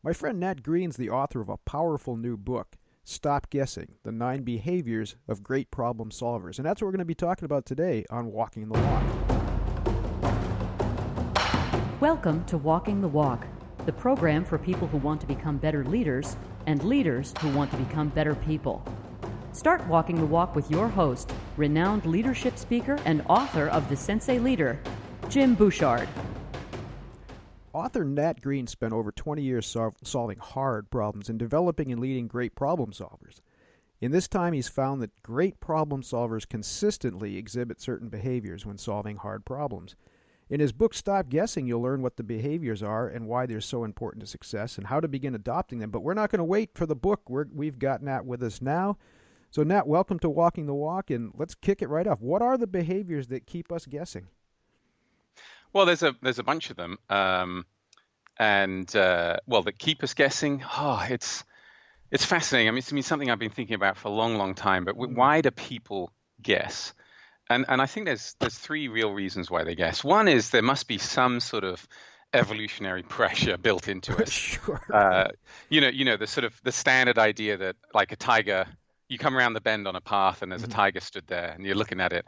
My friend Nat Greene's the author of a powerful new book, Stop Guessing, The 9 Behaviors of Great Problem Solvers. And that's what we're going to be talking about today on Walking the Walk. Welcome to Walking the Walk, the program for people who want to become better leaders and leaders who want to become better people. Start walking the walk with your host, renowned leadership speaker and author of The Sensei Leader, Jim Bouchard. Author Nat Greene spent over 20 years solving hard problems and developing and leading great problem solvers. In this time, he's found that great problem solvers consistently exhibit certain behaviors when solving hard problems. In his book, Stop Guessing, you'll learn what the behaviors are and why they're so important to success and how to begin adopting them. But we're not going to wait for the book. We've got Nat with us now. So, Nat, welcome to Walking the Walk, and let's kick it right off. What are the behaviors that keep us guessing? Well, there's a bunch of them, that keep us guessing. Oh, it's fascinating. I mean, it's something I've been thinking about for a long, long time. But why do people guess? And I think there's three real reasons why they guess. One is there must be some sort of evolutionary pressure built into us. Sure. The sort of the standard idea that like a tiger, you come around the bend on a path and there's a tiger stood there and you're looking at it.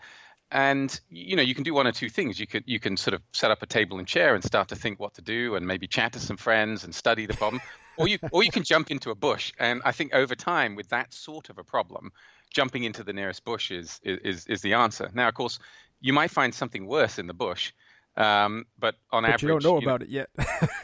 And, you can do one or two things. You can sort of set up a table and chair and start to think what to do and maybe chat to some friends and study the problem. or you can jump into a bush. And I think over time with that sort of a problem, jumping into the nearest bush is the answer. Now, of course, you might find something worse in the bush. But on average, you don't know about it yet.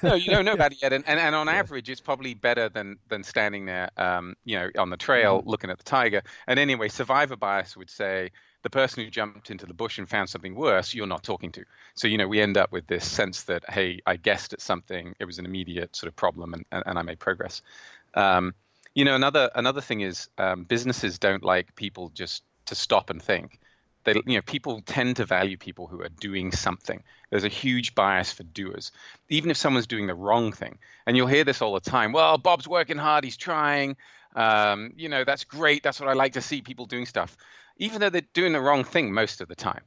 No, you don't know about it yet. And on average, it's probably better than standing there, on the trail looking at the tiger. And anyway, survivor bias would say the person who jumped into the bush and found something worse, you're not talking to. So, we end up with this sense that, hey, I guessed at something. It was an immediate sort of problem and I made progress. Another thing is businesses don't like people just to stop and think. People tend to value people who are doing something. There's a huge bias for doers, even if someone's doing the wrong thing. And you'll hear this all the time. Well, Bob's working hard. He's trying. That's great. That's what I like to see, people doing stuff, even though they're doing the wrong thing most of the time,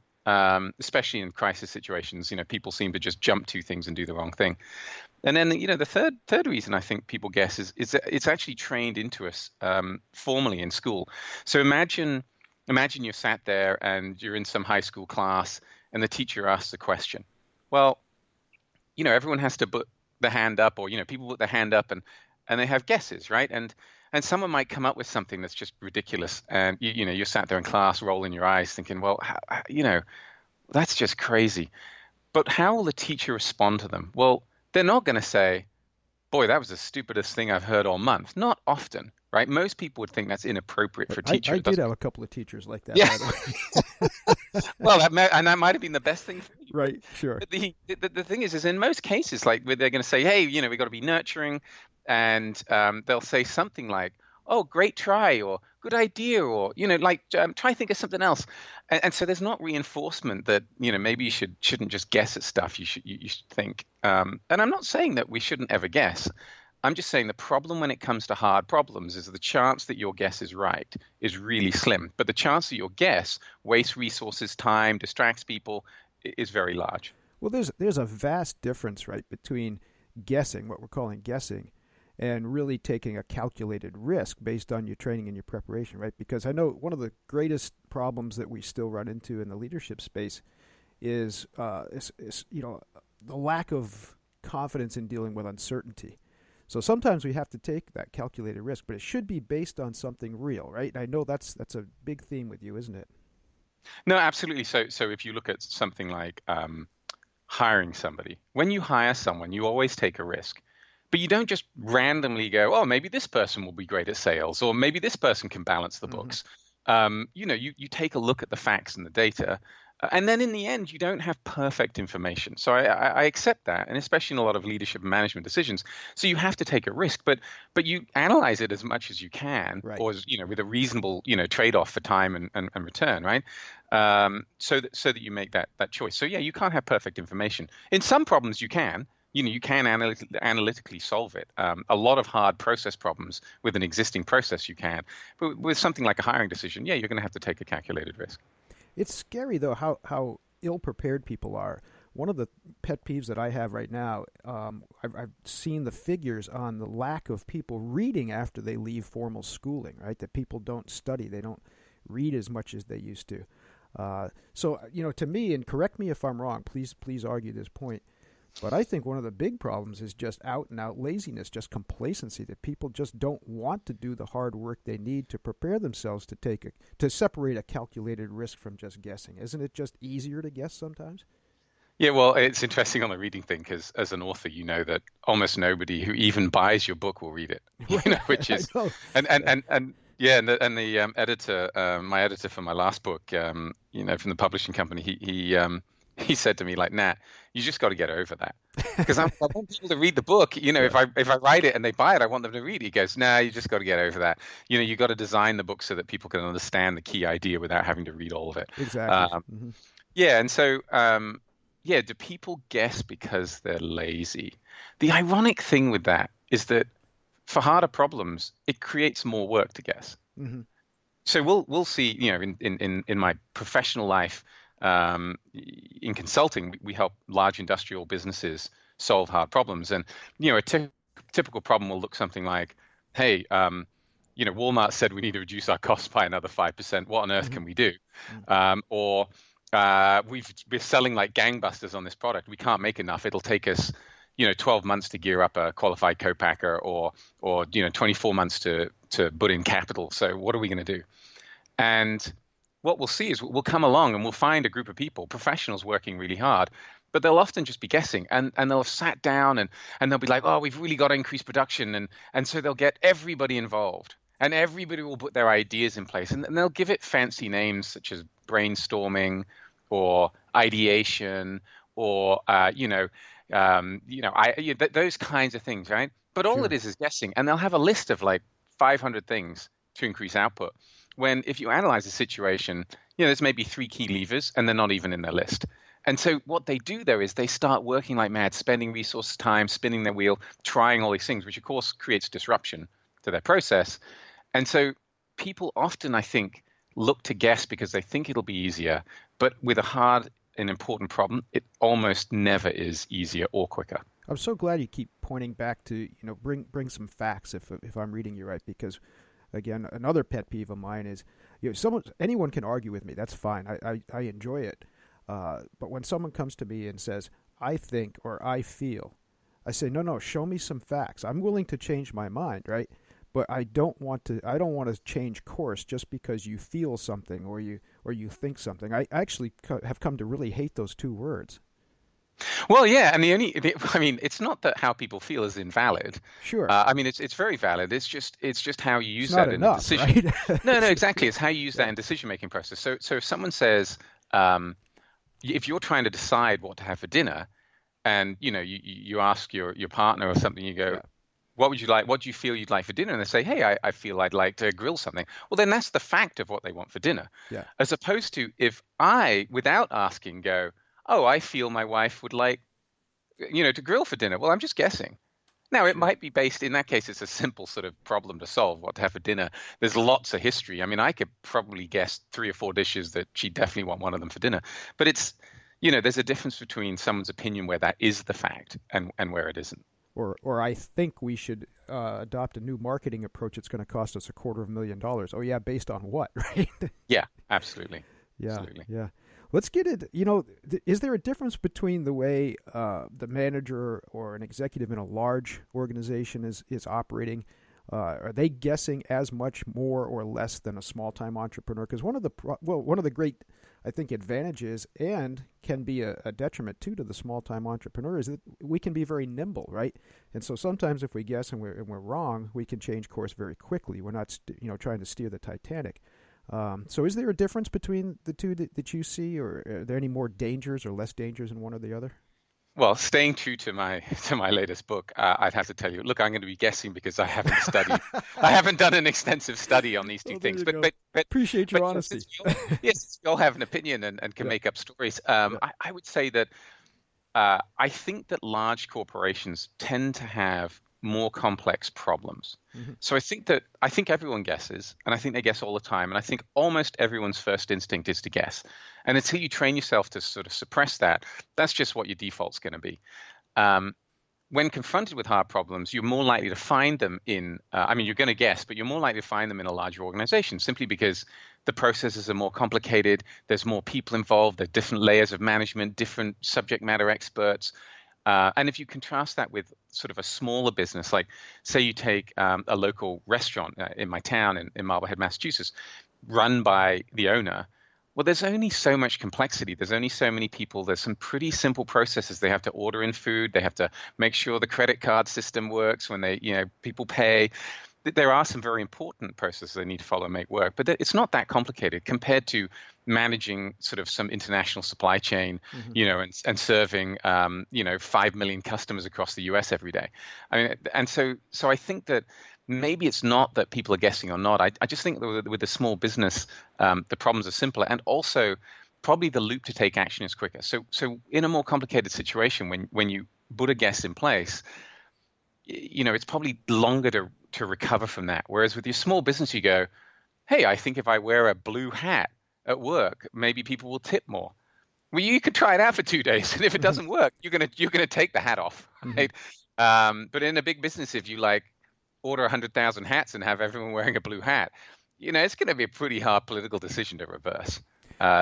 especially in crisis situations. People seem to just jump to things and do the wrong thing. And then, the third reason I think people guess is that it's actually trained into us formally in school. So imagine you're sat there and you're in some high school class and the teacher asks a question. Well, everyone has to put the hand up, or, people put their hand up and they have guesses, right? And someone might come up with something that's just ridiculous. And, you're sat there in class rolling your eyes thinking, well, that's just crazy. But how will the teacher respond to them? Well, they're not going to say, boy, that was the stupidest thing I've heard all month. Not often. Right, most people would think that's inappropriate for teachers. I did have a couple of teachers like that. Yeah. By the way. Well, that might have been the best thing for you. Right, sure. But the thing is in most cases, like they're going to say, hey, we got to be nurturing, and they'll say something like, oh, great try, or good idea, or try think of something else. And so there's not reinforcement that maybe you shouldn't just guess at stuff. You should think. And I'm not saying that we shouldn't ever guess. I'm just saying the problem when it comes to hard problems is the chance that your guess is right is really slim. But the chance that your guess wastes resources, time, distracts people is very large. Well, there's a vast difference, right, between guessing, what we're calling guessing, and really taking a calculated risk based on your training and your preparation, right? Because I know one of the greatest problems that we still run into in the leadership space is the lack of confidence in dealing with uncertainty. So sometimes we have to take that calculated risk, but it should be based on something real, right? And I know that's a big theme with you, isn't it? No, absolutely. So if you look at something like hiring somebody, when you hire someone, you always take a risk. But you don't just randomly go, oh, maybe this person will be great at sales, or maybe this person can balance the books. You take a look at the facts and the data. And then in the end, you don't have perfect information. So I accept that, and especially in a lot of leadership and management decisions. So you have to take a risk, but you analyze it as much as you can, right, or with a reasonable trade-off for time and return, right? So that you make that choice. So yeah, you can't have perfect information. In some problems, you can. You can analytically solve it. A lot of hard process problems with an existing process you can, but with something like a hiring decision, yeah, you're going to have to take a calculated risk. It's scary, though, how ill-prepared people are one of the pet peeves that I have right now, I've seen the figures on the lack of people reading after they leave formal schooling, right? That people don't study, they don't read as much as they used to. So, to me, and correct me if I'm wrong, please argue this point, but I think one of the big problems is just out and out laziness, just complacency, that people just don't want to do the hard work they need to prepare themselves to separate a calculated risk from just guessing. Isn't it just easier to guess sometimes? Yeah, well, it's interesting on the reading thing because as an author, that almost nobody who even buys your book will read it. Which is and yeah, and the editor, my editor for my last book, from the publishing company, he said to me, like, Nat, you just got to get over that, because I want people to read the book. If I write it and they buy it, I want them to read it. He goes, nah, you just got to get over that. You got to design the book so that people can understand the key idea without having to read all of it. Exactly. Yeah, and so. Do people guess because they're lazy? The ironic thing with that is that for harder problems, it creates more work to guess. Mm-hmm. So we'll see. In my professional life, in consulting, we help large industrial businesses solve hard problems, and a typical problem will look something like, hey, Walmart said we need to reduce our costs by another 5%. What on earth can we do? Or we're selling like gangbusters on this product. We can't make enough. It'll take us, 12 months to gear up a qualified co-packer, or 24 months to put in capital. So what are we going to do? And what we'll see is we'll come along and we'll find a group of people, professionals working really hard, but they'll often just be guessing, and they'll have sat down and they'll be like, oh, we've really got to increase production. And so they'll get everybody involved, and everybody will put their ideas in place, and they'll give it fancy names such as brainstorming or ideation or those kinds of things, right? But all it is guessing, and they'll have a list of like 500 things to increase output. When if you analyze the situation, there's maybe 3 key levers, and they're not even in their list. And so what they do there is they start working like mad, spending resources, time, spinning their wheel, trying all these things, which of course creates disruption to their process. And so people often, I think, look to guess because they think it'll be easier, but with a hard and important problem, it almost never is easier or quicker. I'm so glad you keep pointing back to, bring some facts if I'm reading you right, because again, another pet peeve of mine is, anyone can argue with me. That's fine. I enjoy it. But when someone comes to me and says, I think or I feel, I say, no, show me some facts. I'm willing to change my mind, right? But I don't want to change course just because you feel something or you think something. I actually have come to really hate those two words. Well, yeah, and it's not that how people feel is invalid. Sure. It's very valid. It's just how you use it's that not in enough, a decision. Right? No, exactly. It's how you use that in decision-making process. So if someone says, if you're trying to decide what to have for dinner, and you ask your partner or something, you go, what would you like? What do you feel you'd like for dinner? And they say, hey, I feel I'd like to grill something. Well, then that's the fact of what they want for dinner. Yeah. As opposed to if I, without asking, go, oh, I feel my wife would like, to grill for dinner. Well, I'm just guessing. Now, it might be based, in that case, it's a simple sort of problem to solve, what to have for dinner. There's lots of history. I could probably guess 3 or 4 dishes that she'd definitely want one of them for dinner. But it's, there's a difference between someone's opinion where that is the fact and where it isn't. Or I think we should adopt a new marketing approach. It's going to cost us $250,000. Oh yeah, based on what, right? Yeah, absolutely. Yeah, absolutely. Yeah. Let's get it. Is there a difference between the way the manager or an executive in a large organization is operating? Are they guessing as much more or less than a small-time entrepreneur? Because one of the great, I think, advantages and can be a detriment too to the small-time entrepreneur is that we can be very nimble, right? And so sometimes if we guess and we're wrong, we can change course very quickly. We're not trying to steer the Titanic. So is there a difference between the two that you see, or are there any more dangers or less dangers in one or the other? Well, staying true to my latest book, I'd have to tell you, look, I'm going to be guessing because I haven't studied. I haven't done an extensive study on these two things. But appreciate your honesty. Yes, we all have an opinion and can make up stories. I would say that I think that large corporations tend to have more complex problems. Mm-hmm. So I think everyone guesses, and I think they guess all the time, and I think almost everyone's first instinct is to guess. And until you train yourself to sort of suppress that, that's just what your default's going to be. When confronted with hard problems, you're more likely to find them in, you're going to guess, but you're more likely to find them in a larger organization simply because the processes are more complicated. There's more people involved. There are different layers of management, different subject matter experts. And if you contrast that with sort of a smaller business, like say you take a local restaurant in my town in Marblehead, Massachusetts, run by the owner, well, there's only so much complexity. There's only so many people. There's some pretty simple processes. They have to order in food. They have to make sure the credit card system works when people pay. There are some very important processes they need to follow and make work, but it's not that complicated compared to managing sort of some international supply chain, and serving, 5 million customers across the US every day. I mean, and so I think that maybe it's not that people are guessing or not. I just think that with a small business, the problems are simpler, and also probably the loop to take action is quicker. So in a more complicated situation, when you put a guess in place, it's probably longer to recover from that. Whereas with your small business, you go, hey, I think if I wear a blue hat at work, maybe people will tip more. Well, you could try it out for 2 days, and if it doesn't work, you're gonna take the hat off, right? But in a big business, if you order 100,000 hats and have everyone wearing a blue hat, it's going to be a pretty hard political decision to reverse.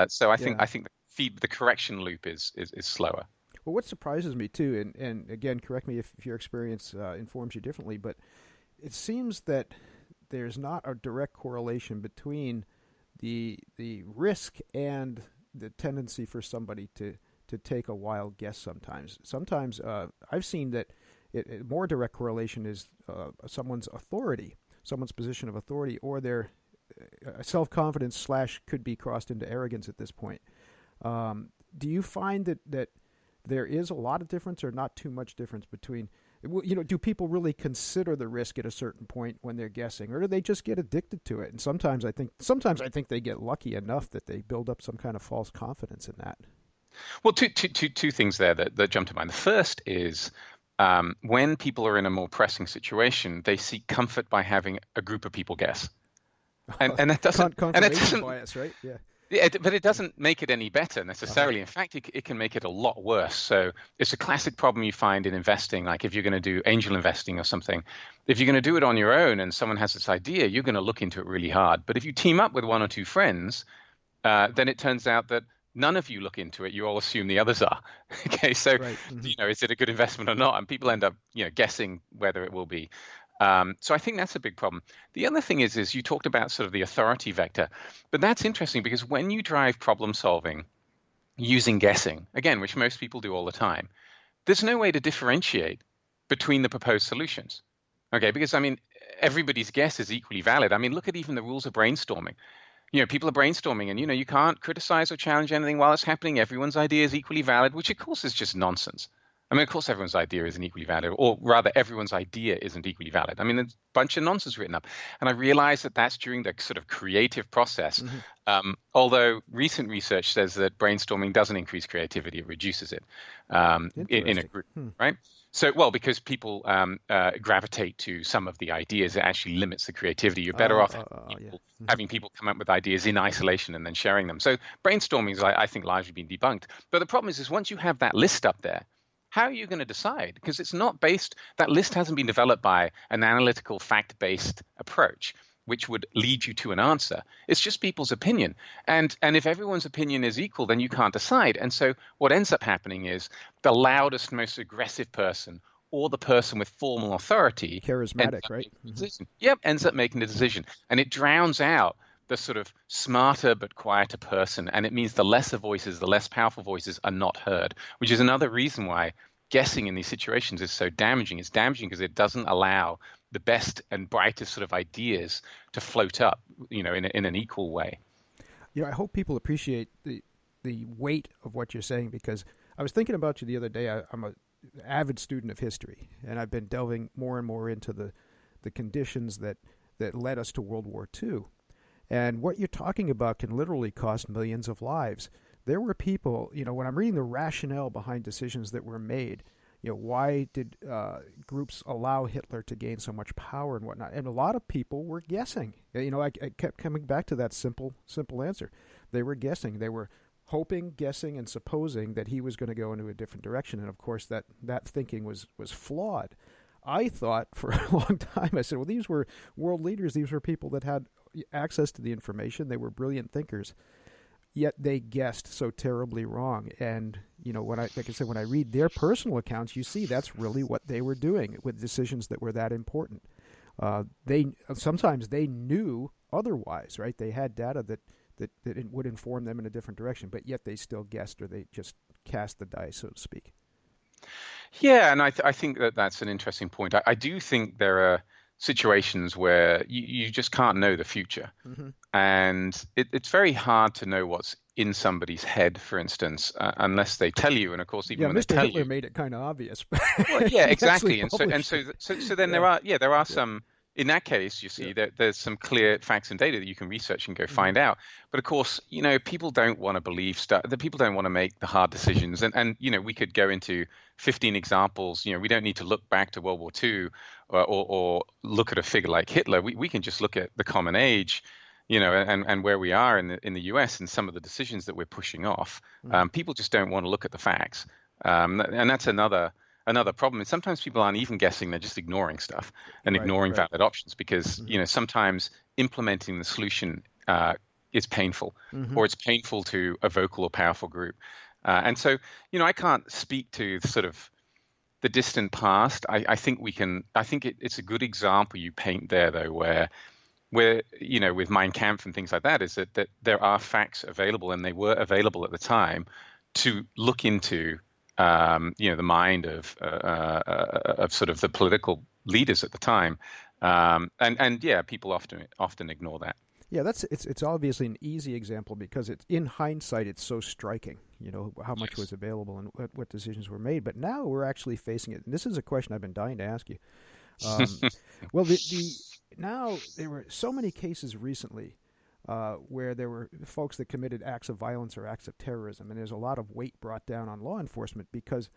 So I think the correction loop is slower. Well, what surprises me too, and again, correct me if your experience informs you differently, but it seems that there's not a direct correlation between the risk and the tendency for somebody to take a wild guess sometimes. Sometimes I've seen that more direct correlation is someone's authority, someone's position of authority, or their self-confidence / could be crossed into arrogance at this point. Do you find that there is a lot of difference or not too much difference between, do people really consider the risk at a certain point when they're guessing, or do they just get addicted to it? And sometimes I think they get lucky enough that they build up some kind of false confidence in that. Well, two things there that jump to mind. The first is when people are in a more pressing situation, they seek comfort by having a group of people guess, and that doesn't confirmation bias, right? Yeah. Yeah, but it doesn't make it any better necessarily. In fact, it can make it a lot worse. So it's a classic problem you find in investing. Like if you're going to do angel investing or something, if you're going to do it on your own and someone has this idea, you're going to look into it really hard. But if you team up with one or two friends, then it turns out that none of you look into it. You all assume the others are. Okay, so right. Is it a good investment or not? And people end up guessing whether it will be. So I think that's a big problem. The other thing is you talked about sort of the authority vector, but that's interesting because when you drive problem solving using guessing, again, which most people do all the time, there's no way to differentiate between the proposed solutions. Okay, because everybody's guess is equally valid. Look at even the rules of brainstorming. People are brainstorming and, you can't criticize or challenge anything while it's happening. Everyone's idea is equally valid, which of course is just nonsense. Of course, everyone's idea isn't equally valid, or rather, everyone's idea isn't equally valid. There's a bunch of nonsense written up. And I realize that that's during the sort of creative process. Mm-hmm. Although recent research says that brainstorming doesn't increase creativity, it reduces it in a group, right? So, because people gravitate to some of the ideas, it actually limits the creativity. You're better off having people come up with ideas in isolation and then sharing them. So brainstorming is, I think, largely been debunked. But the problem is once you have that list up there, how are you going to decide? Because it's not that list hasn't been developed by an analytical, fact-based approach, which would lead you to an answer. It's just people's opinion. And if everyone's opinion is equal, then you can't decide. And so what ends up happening is the loudest, most aggressive person or the person with formal authority. Charismatic, right? Mm-hmm. Yep, ends up making the decision. And it drowns out the sort of smarter but quieter person. And it means the lesser voices, the less powerful voices are not heard, which is another reason why guessing in these situations is so damaging. It's damaging because it doesn't allow the best and brightest sort of ideas to float up, in an equal way. I hope people appreciate the weight of what you're saying, because I was thinking about you the other day. I'm an avid student of history, and I've been delving more and more into the conditions that led us to World War II. And what you're talking about can literally cost millions of lives. There were people, when I'm reading the rationale behind decisions that were made, why did groups allow Hitler to gain so much power and whatnot? And a lot of people were guessing. I kept coming back to that simple answer. They were guessing. They were hoping, guessing, and supposing that he was going to go into a different direction. And of course, that thinking was flawed. I thought for a long time, I said, well, these were world leaders. These were people that had access to the information. They were brilliant thinkers. Yet they guessed so terribly wrong. And, when I read their personal accounts, you see that's really what they were doing with decisions that were that important. Sometimes they knew otherwise, right? They had data that it would inform them in a different direction, but yet they still guessed, or they just cast the die, so to speak. Yeah, and I think that's an interesting point. I do think there are situations where you just can't know the future. Mm-hmm. And it's very hard to know what's in somebody's head, for instance, unless they tell you. And of course, even when Mr. they tell Hitler you, made it kind of obvious. Well, yeah, exactly. So then there are some. In that case, you see there's some clear facts and data that you can research and go find out. But of course, people don't want to believe stuff. The people don't want to make the hard decisions. And we could go into 15 examples. We don't need to look back to World War II or look at a figure like Hitler. We can just look at the common age, and where we are in the US and some of the decisions that we're pushing off. People just don't want to look at the facts, and that's another problem. And sometimes people aren't even guessing; they're just ignoring stuff and ignoring valid options because sometimes implementing the solution is painful, or it's painful to a vocal or powerful group. And so, I can't speak to sort of the distant past. I think we can. I think it's a good example you paint there, though, where with Mein Kampf and things like that, is that there are facts available, and they were available at the time to look into. The mind of sort of the political leaders at the time, and people often ignore that. Yeah, it's obviously an easy example because it's in hindsight it's so striking, how much was available and what decisions were made. But now we're actually facing it, and this is a question I've been dying to ask you. Well, now there were so many cases recently. Where there were folks that committed acts of violence or acts of terrorism. And there's a lot of weight brought down on law enforcement because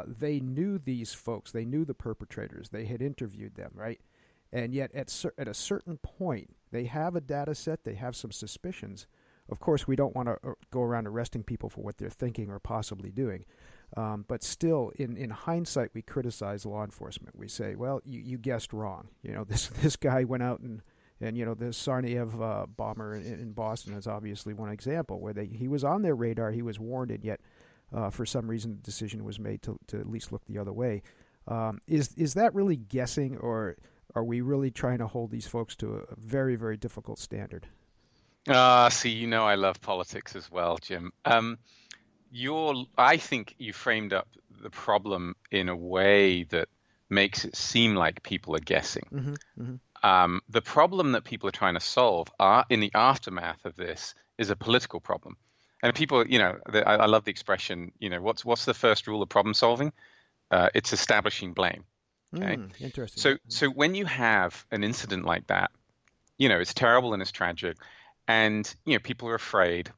they knew these folks. They knew the perpetrators. They had interviewed them, right? And yet at a certain point, they have a data set. They have some suspicions. Of course, we don't want to go around arresting people for what they're thinking or possibly doing. But still, in hindsight, we criticize law enforcement. We say, well, you guessed wrong. This guy went out and the Tsarnaev bomber in Boston is obviously one example where he was on their radar, he was warned, and yet for some reason the decision was made to at least look the other way. Is that really guessing, or are we really trying to hold these folks to a very, very difficult standard? See, I love politics as well, Jim. I think you framed up the problem in a way that makes it seem like people are guessing. Mm-hmm, mm-hmm. The problem that people are trying to solve in the aftermath of this is a political problem. And people, I love the expression, what's the first rule of problem solving? It's establishing blame. Okay. Interesting. So when you have an incident like that, it's terrible and it's tragic, and people are afraid.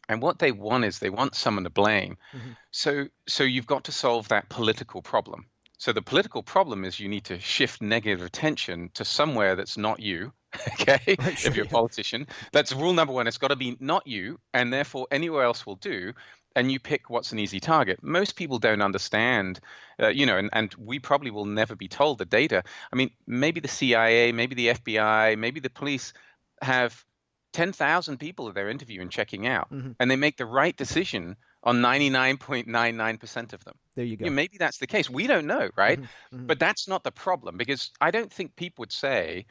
And what they want is they want someone to blame. Mm-hmm. So you've got to solve that political problem. So the political problem is you need to shift negative attention to somewhere that's not you, okay? Right, if you're a politician. That's rule number one. It's got to be not you, and therefore anywhere else will do, and you pick what's an easy target. Most people don't understand, and we probably will never be told the data. I mean, maybe the CIA, maybe the FBI, maybe the police have 10,000 people that they're interviewing and checking out, mm-hmm. and they make the right decision on 99.99% of them. There you go. Maybe that's the case. We don't know, right? Mm-hmm. Mm-hmm. But that's not the problem, because I don't think people would say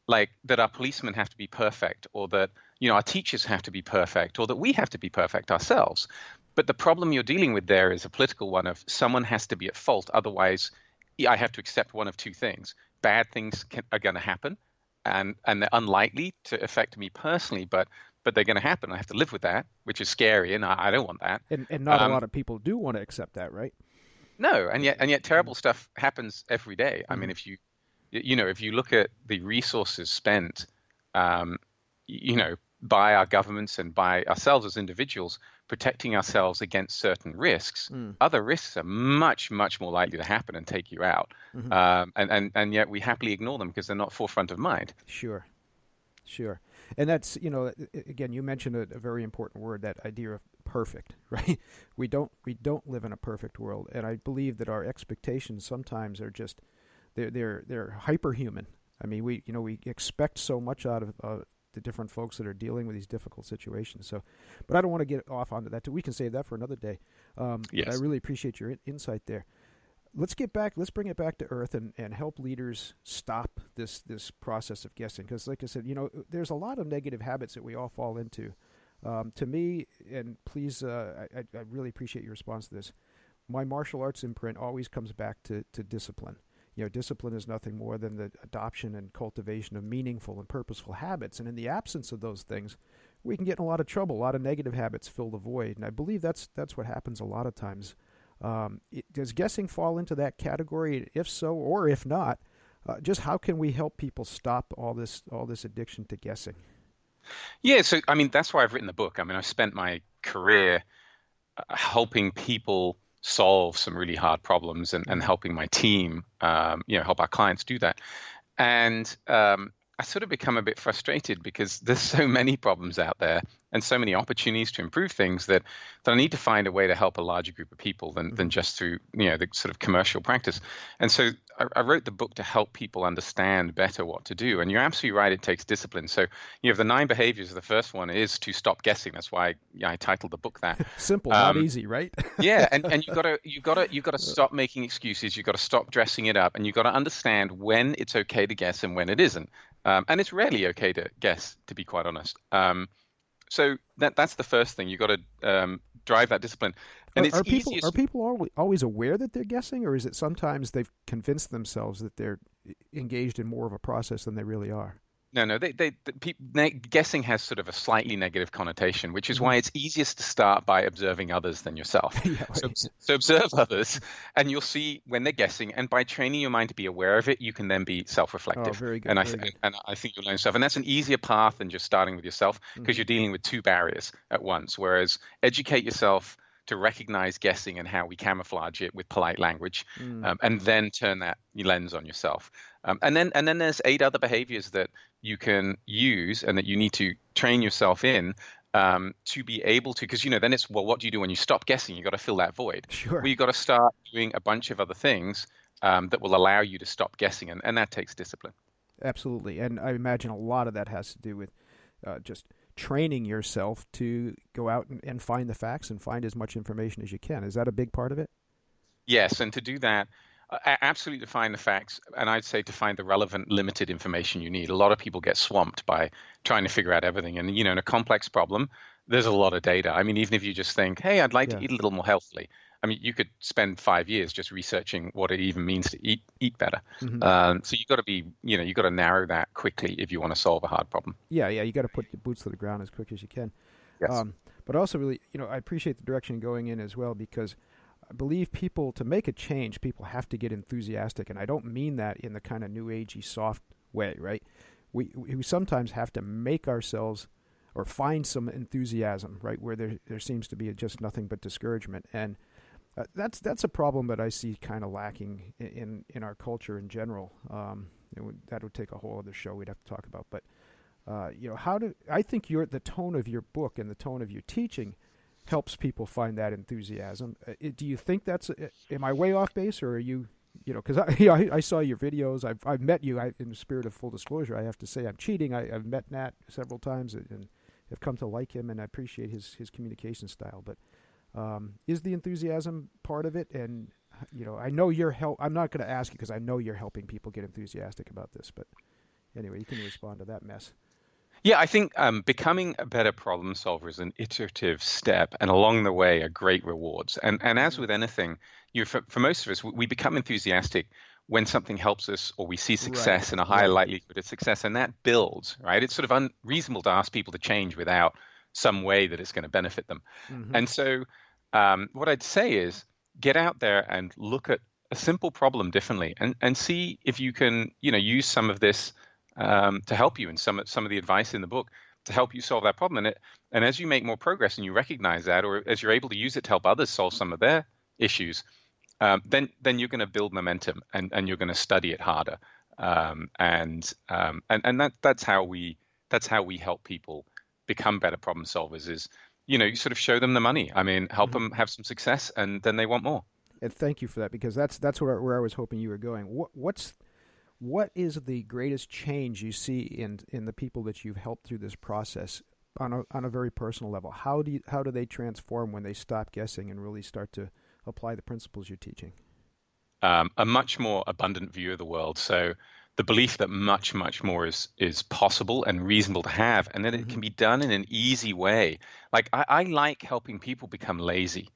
like that our policemen have to be perfect, or that our teachers have to be perfect, or that we have to be perfect ourselves. But the problem you're dealing with there is a political one of someone has to be at fault. Otherwise, I have to accept one of two things. Bad things are going to happen, and they're unlikely to affect me personally, but they're going to happen. I have to live with that, which is scary, and I don't want that. And not a lot of people do want to accept that, right? No, and yet terrible stuff happens every day. I mean, if you look at the resources spent, by our governments and by ourselves as individuals protecting ourselves against certain risks, other risks are much, much more likely to happen and take you out. And yet we happily ignore them because they're not forefront of mind. Sure. And that's, again, you mentioned a very important word, that idea of perfect, right? We don't live in a perfect world, and I believe that our expectations sometimes are just they're hyperhuman. I mean, we expect so much out of the different folks that are dealing with these difficult situations. So, but I don't want to get off onto that. We can save that for another day. Yes. But I really appreciate your insight there. Let's bring it back to earth and help leaders stop this process of guessing. Because like I said, there's a lot of negative habits that we all fall into. To me, and please, I really appreciate your response to this, my martial arts imprint always comes back to discipline. Discipline is nothing more than the adoption and cultivation of meaningful and purposeful habits. And in the absence of those things, we can get in a lot of trouble. A lot of negative habits fill the void. And I believe that's what happens a lot of times. Does guessing fall into that category? If so, or if not, just how can we help people stop all this addiction to guessing? Yeah, so I mean, that's why I've written the book. I mean, I've spent my career helping people solve some really hard problems and helping my team, help our clients do that. And I sort of become a bit frustrated because there's so many problems out there and so many opportunities to improve things that I need to find a way to help a larger group of people than just through the sort of commercial practice. And so I wrote the book to help people understand better what to do. And you're absolutely right; it takes discipline. So you have the 9 behaviors. The first one is to stop guessing. That's why I titled the book that. Simple, not easy, right? Yeah, and you gotta stop making excuses. You got to stop dressing it up, and you got to understand when it's okay to guess and when it isn't. And it's rarely okay to guess, to be quite honest. So that's the first thing. You got to drive that discipline. And are people always aware that they're guessing, or is it sometimes they've convinced themselves that they're engaged in more of a process than they really are? No. Guessing has sort of a slightly negative connotation, which is why it's easiest to start by observing others than yourself. Yeah, right. So observe others, and you'll see when they're guessing. And by training your mind to be aware of it, you can then be self-reflective. Oh, very good. And I think you'll learn stuff. And that's an easier path than just starting with yourself, because you're dealing with 2 barriers at once. Whereas educate yourself to recognize guessing and how we camouflage it with polite language, and then turn that lens on yourself. And then there's 8 other behaviors that you can use and that you need to train yourself in to be able to, because then it's, well, what do you do when you stop guessing? You got to fill that void. Sure. Well, you got to start doing a bunch of other things that will allow you to stop guessing, and that takes discipline. Absolutely, and I imagine a lot of that has to do with just training yourself to go out and find the facts and find as much information as you can. Is that a big part of it? Yes, and to do that, absolutely to find the facts, and I'd say to find the relevant, limited information you need. A lot of people get swamped by trying to figure out everything. And, in a complex problem, there's a lot of data. I mean, even if you just think, hey, I'd like to eat a little more healthily, I mean, you could spend 5 years just researching what it even means to eat better. So you got to be, you got to narrow that quickly if you want to solve a hard problem. Yeah, you got to put your boots to the ground as quick as you can. Yes. But also really, I appreciate the direction going in as well, because I believe people, to make a change, people have to get enthusiastic. And I don't mean that in the kind of new agey soft way, right? We sometimes have to make ourselves or find some enthusiasm, right, where there seems to be just nothing but discouragement. And that's a problem that I see kind of lacking in our culture in general. That would take a whole other show we'd have to talk about. But I think the tone of your book and the tone of your teaching helps people find that enthusiasm. Do you think am I way off base, or are you, because I saw your videos. I've met you. In the spirit of full disclosure, I have to say I'm cheating. I've met Nat several times and have come to like him, and I appreciate his communication style. But is the enthusiasm part of it? And I know you're I'm not going to ask you because I know you're helping people get enthusiastic about this. But anyway, you can respond to that mess. Yeah, I think becoming a better problem solver is an iterative step, and along the way are great rewards. And as with anything, for most of us, we become enthusiastic when something helps us, or we see success and a higher likelihood of success, and that builds, right? It's sort of unreasonable to ask people to change without some way that it's going to benefit them. And so what I'd say is get out there and look at a simple problem differently, and see if you can use some of this to help you, and some of the advice in the book. to help you solve that problem. And as you make more progress and you recognize that, or as you're able to use it to help others solve some of their issues, then you're going to build momentum and you're going to study it harder. And that's how we help people become better problem solvers. Is you sort of show them the money. I mean, help them have some success, and then they want more. And thank you for that, because that's where I was hoping you were going. What is the greatest change you see in the people that you've helped through this process on a very personal level? How do they transform when they stop guessing and really start to apply the principles you're teaching? A much more abundant view of the world. So the belief that much, much more is possible and reasonable to have, and that it can be done in an easy way. Like I like helping people become lazy.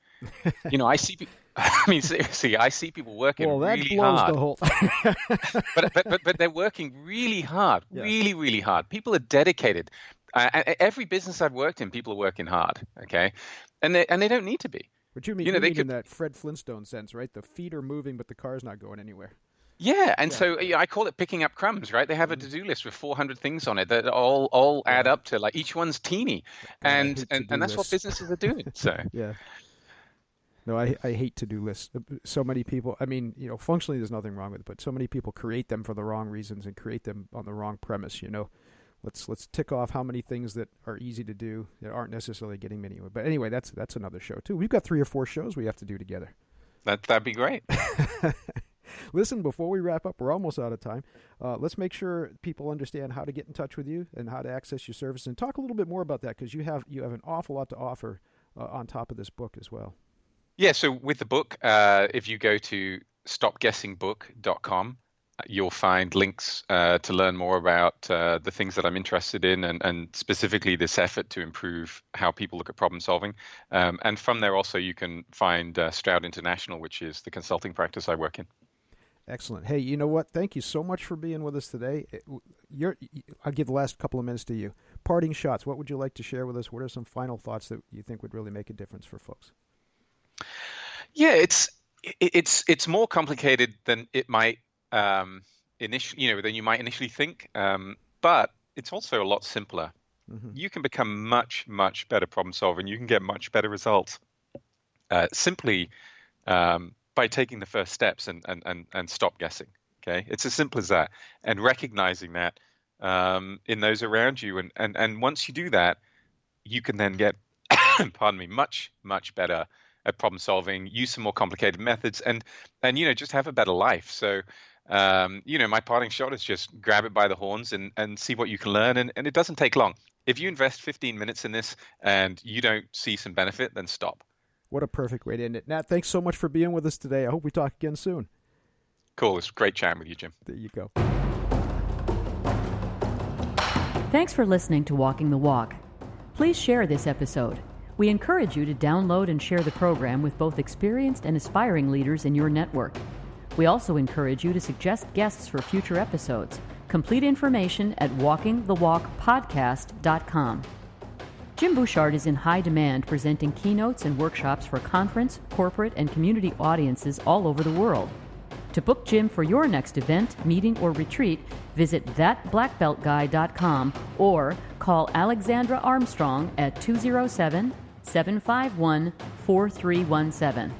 I see. I mean, seriously, I see people working really hard. The whole but they're working really hard, really hard. People are dedicated. Every business I've worked in, people are working hard. Okay, and they don't need to be. But you mean in that Fred Flintstone sense, right? The feet are moving, but the car's not going anywhere. Yeah, and so I call it picking up crumbs, right? They have a to-do list with 400 things on it that all add up to, like, each one's teeny, and that's what businesses are doing. So yeah. No, I hate to-do lists. So many people, I mean, functionally there's nothing wrong with it, but so many people create them for the wrong reasons and create them on the wrong premise, Let's tick off how many things that are easy to do that aren't necessarily getting me anywhere. But anyway, that's another show too. We've got 3 or 4 shows we have to do together. That'd be great. Listen, before we wrap up, we're almost out of time. Let's make sure people understand how to get in touch with you and how to access your service, and talk a little bit more about that, because you have an awful lot to offer on top of this book as well. Yeah, so with the book, if you go to stopguessingbook.com, you'll find links to learn more about the things that I'm interested in, and specifically this effort to improve how people look at problem solving. And from there also you can find Stroud International, which is the consulting practice I work in. Excellent. Hey, you know what? Thank you so much for being with us today. I'll give the last couple of minutes to you. Parting shots, what would you like to share with us? What are some final thoughts that you think would really make a difference for folks? Yeah, it's more complicated than it might initially, than you might initially think. But it's also a lot simpler. Mm-hmm. You can become much, much better problem solver, and you can get much better results simply by taking the first steps and stop guessing. Okay, it's as simple as that, and recognizing that in those around you, and once you do that, you can then get, pardon me, much, much better at problem solving. Use some more complicated methods, and just have a better life. So. My parting shot is just grab it by the horns and see what you can learn. And it doesn't take long. If you invest 15 minutes in this and you don't see some benefit, then stop. What a perfect way to end it. Nat, thanks so much for being with us today. I hope we talk again soon. Cool. It's great chatting with you, Jim. There you go. Thanks for listening to Walking the Walk. Please share this episode. We encourage you to download and share the program with both experienced and aspiring leaders in your network. We also encourage you to suggest guests for future episodes. Complete information at walkingthewalkpodcast.com. Jim Bouchard is in high demand, presenting keynotes and workshops for conference, corporate, and community audiences all over the world. To book Jim for your next event, meeting, or retreat, visit thatblackbeltguy.com or call Alexandra Armstrong at 207-751-4317.